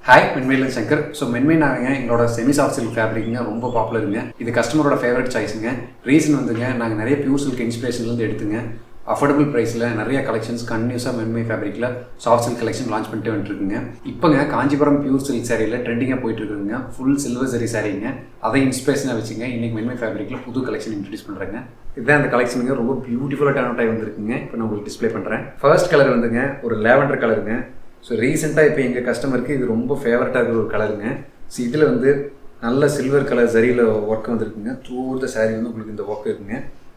Hi மென்மையில் Shankar. So மென்மை நாங்கள் எங்களோட செமி சாஃப்ட் சில்க் ஃபேப்ரிக்குங்க ரொம்ப பாப்புலருங்க. இது கஸ்டமரோட ஃபேவரட் சாய்ஸுங்க. ரீசன் வந்துங்க, நாங்கள் நிறைய பியூர் சில்க் இன்ஸ்பிரேஷன்லேருந்து எடுத்துங்க அஃபோர்டபுள் ப்ரைஸில் நிறைய கலெக்ஷன்ஸ் கன்யூஸாக மென்மை ஃபேப்ரிக்கில் சாஃப்ட் சில்க் கலெக்ஷன் லான்ச் பண்ணிட்டு வந்துட்டுருக்குங்க. இப்போங்க காஞ்சிபுரம் பியூர் சில்க் சாரியில் ட்ரெண்டிங்காக போயிட்டுருக்குங்க. ஃபுல் சில்வர் சரி சாரீங்க. அதை இன்ஸ்பிரேஷனாக வச்சுங்க இன்றைக்கி மென்மை ஃபேப்ரிக்கில் புது கலெக்ஷன் இன்ட்ரடியூஸ் பண்ணுறேங்க. இதுதான் அந்த கலெக்ஷனுங்க. ரொம்ப பியூட்டிஃபுல்லாக டர்ன் அவுட் ஆகி வந்துருக்குங்க. இப்போ நான் உங்களுக்கு டிஸ்பிளே பண்ணுறேன். ஃபர்ஸ்ட் கலர் வந்துங்க ஒரு லேவண்டர் கலருங்க. ஸோ ரீசெண்டாக இப்போ எங்கள் கஸ்டமருக்கு இது ரொம்ப ஃபேவரட்டாக இருக்கிற ஒரு கலருங்க. ஸோ இதில் வந்து நல்ல சில்வர் கலர் சரியில் ஒர்க் வந்துருக்குங்க. த்ரூ த சாரீ வந்து உங்களுக்கு இந்த ஒர்க் இருக்குங்க.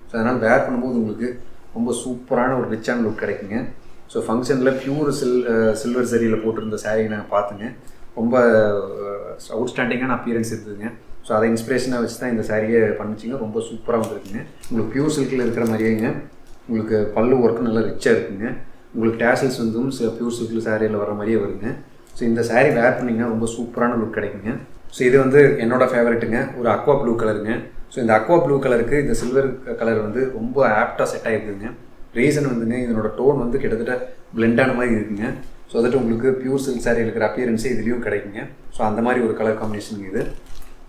ஸோ அதனால் வேர் பண்ணும்போது உங்களுக்கு ரொம்ப சூப்பரான ஒரு ரிச்சான லுக் கிடைக்குங்க. ஸோ ஃபங்க்ஷனில் பியூர் சில்வர் சரியில் போட்டிருந்த சாரீ நாங்கள் பார்த்துங்க. ரொம்ப அவுட்ஸ்டாண்டிங்கான அப்பியரன்ஸ் இருந்ததுங்க. ஸோ அதை இன்ஸ்பிரேஷனாக வச்சு தான் இந்த சாரியை பண்ணிச்சிங்க. ரொம்ப சூப்பராக வந்துருக்குங்க. உங்களுக்கு பியூர் சில்கில் இருக்கிற மாதிரியேங்க உங்களுக்கு பல்லு ஒர்க்கு நல்லா ரிச்சாக இருக்குங்க. உங்களுக்கு டேசல்ஸ் வந்தும் பியூர் சில்க் சாரியில் வர மாதிரியே வருங்க. ஸோ இந்த சாரீ வேர் பண்ணிங்கன்னா ரொம்ப சூப்பரான லுக் கிடைக்குங்க. ஸோ இது வந்து என்னோடய ஃபேவரெட்டுங்க. ஒரு அக்வா ப்ளூ கலருங்க. ஸோ இந்த அக்வா ப்ளூ கலருக்கு இந்த சில்வர் கலர் வந்து ரொம்ப ஆப்டாக செட் ஆகிருக்குங்க. ரீசன் வந்துங்க, இதனோட டோன் வந்து கிட்டத்தட்ட பிளெண்டான மாதிரி இருக்குங்க. ஸோ அதட்டு உங்களுக்கு பியூர் சில்க் சாரியில் இருக்கிற அப்பியரன்ஸே இதுலேயும் கிடைக்குங்க. ஸோ அந்த மாதிரி ஒரு கலர் காம்பினேஷன் இது.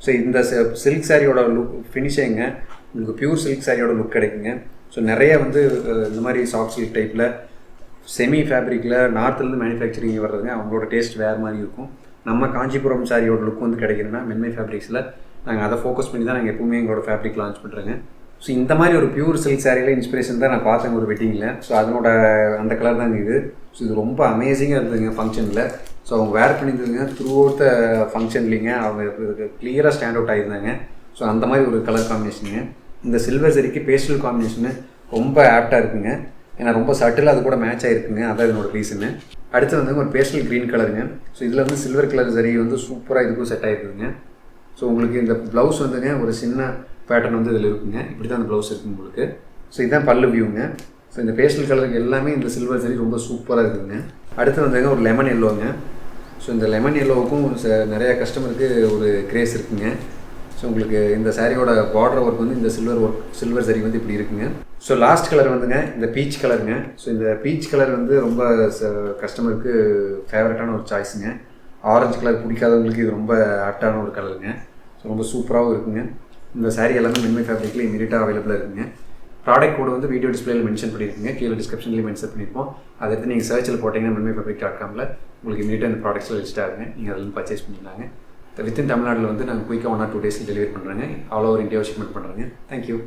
ஸோ இந்த சில்க் சாரியோட லுக் ஃபினிஷிங்க உங்களுக்கு பியூர் சில்க் சாரியோட லுக் கிடைக்குங்க. ஸோ நிறைய வந்து இந்த மாதிரி சாஃப்ட் சில்க் டைப்பில் செமி ஃபேப்ரிக்கில் நார்த்துலேருந்து மேனுஃபேக்சரிங் வர்றதுங்க. அவங்களோட டேஸ்ட் வேறு மாதிரி இருக்கும். நம்ம காஞ்சிபுரம் சாரியோட லுக் வந்து கிடைக்கணும்னா மென்மை ஃபேப்ரிக்ஸில் நாங்கள் அதை ஃபோக்கஸ் பண்ணி தான் நாங்கள் எப்பவுமே எங்களோட ஃபேப்ரிக் லான்ச் பண்ணுறேங்க. ஸோ இந்த மாதிரி ஒரு பியூர் சில்க் சாரியில் இன்ஸ்பிரேஷன் தான் நான் பார்த்தேங்க ஒரு வெட்டிங்கில். ஸோ அதனோட அந்த கலர் தாங்க இது. ஸோ இது ரொம்ப அமேசிங்காக இருந்ததுங்க ஃபங்க்ஷனில். ஸோ அவங்க வேர் பண்ணியிருந்ததுங்க த்ரூ அவுட் த ஃபங்க்ஷன்லிங்க. அவங்க கிளியராக ஸ்டாண்ட் அவுட் ஆகியிருந்தாங்க. ஸோ அந்த மாதிரி ஒரு கலர் காம்பினேஷனுங்க. இந்த சில்வர் சரிக்கு பேஸ்டல் காம்பினேஷனு ரொம்ப ஆப்டாக இருக்குங்க. ஏன்னா ரொம்ப சட்டில் அது கூட மேட்ச் ஆகிருக்குங்க. அதான் இதனோட ரீசனு. அடுத்து வந்து ஒரு பேஸ்டல் க்ரீன் கலருங்க. ஸோ இதில் வந்து சில்வர் கலர் சரி வந்து சூப்பராக இதுக்கும் செட் ஆகிருக்குங்க. ஸோ உங்களுக்கு இந்த ப்ளவுஸ் வந்துங்க ஒரு சின்ன பேட்டர்ன் வந்து இதில் இருக்குங்க. இப்படி தான் அந்த ப்ளவுஸ் இருக்குங்க உங்களுக்கு. ஸோ இதுதான் பல்லு வியூங்க. ஸோ இந்த பேஸ்டல் கலருக்கு எல்லாமே இந்த சில்வர் சரி ரொம்ப சூப்பராக இருக்குதுங்க. அடுத்து வந்துங்க ஒரு லெமன் எல்லோங்க. ஸோ இந்த லெமன் எல்லோவுக்கும் நிறைய கஸ்டமருக்கு ஒரு கிரேஸ் இருக்குங்க. ஸோ உங்களுக்கு இந்த சாரியோட பார்டர் ஒர்க் வந்து இந்த சில்வர் சரி வந்து இப்படி இருக்குங்க. ஸோ லாஸ்ட் கலர் வந்துங்க இந்த பீச் கலருங்க. ஸோ இந்த பீச் கலர் வந்து ரொம்ப கஸ்டமருக்கு ஃபேவரட்டான ஒரு சாய்ஸுங்க. ஆரஞ்சு கலர் பிடிக்காதவங்களுக்கு இது ரொம்ப ஆப்டான ஒரு கலருங்க. ஸோ ரொம்ப சூப்பராகவும் இருக்குங்க. இந்த சாரீ எல்லாமே மென்மை ஃபேப்ரிக்கில் இமீடியட்டாக அவைலபிளாக இருக்குங்க. ப்ராடக்ட் கோடு வந்து வீடியோ டிஸ்பிளேல மென்ஷன் பண்ணியிருக்குங்க. கீழே டிஸ்கிரிப்ஷன்லேயும் மென்ஷன் பண்ணியிருப்போம். அதை எடுத்து நீங்கள் சர்ச்சில் போட்டிங்கன்னா மென்மைஃபேப்ரிக்.comல உங்களுக்கு இமீடியட்டாக இந்த ப்ராடக்ட்ஸில் லிஸ்ட் ஆகுங்க. நீங்கள் அதில் பர்ச்சேஸ் பண்ணிக்கலாங்க. வித்தின் தமிழ்நாட்டில் வந்து நாங்கள் குயிக்காக 1 or 2 days டெலிவரி பண்ணுறேங்க. ஆல் ஓவர் இந்தியாவை ஷிப்மெண்ட் பண்ணுறேங்க. தேங்க்யூ.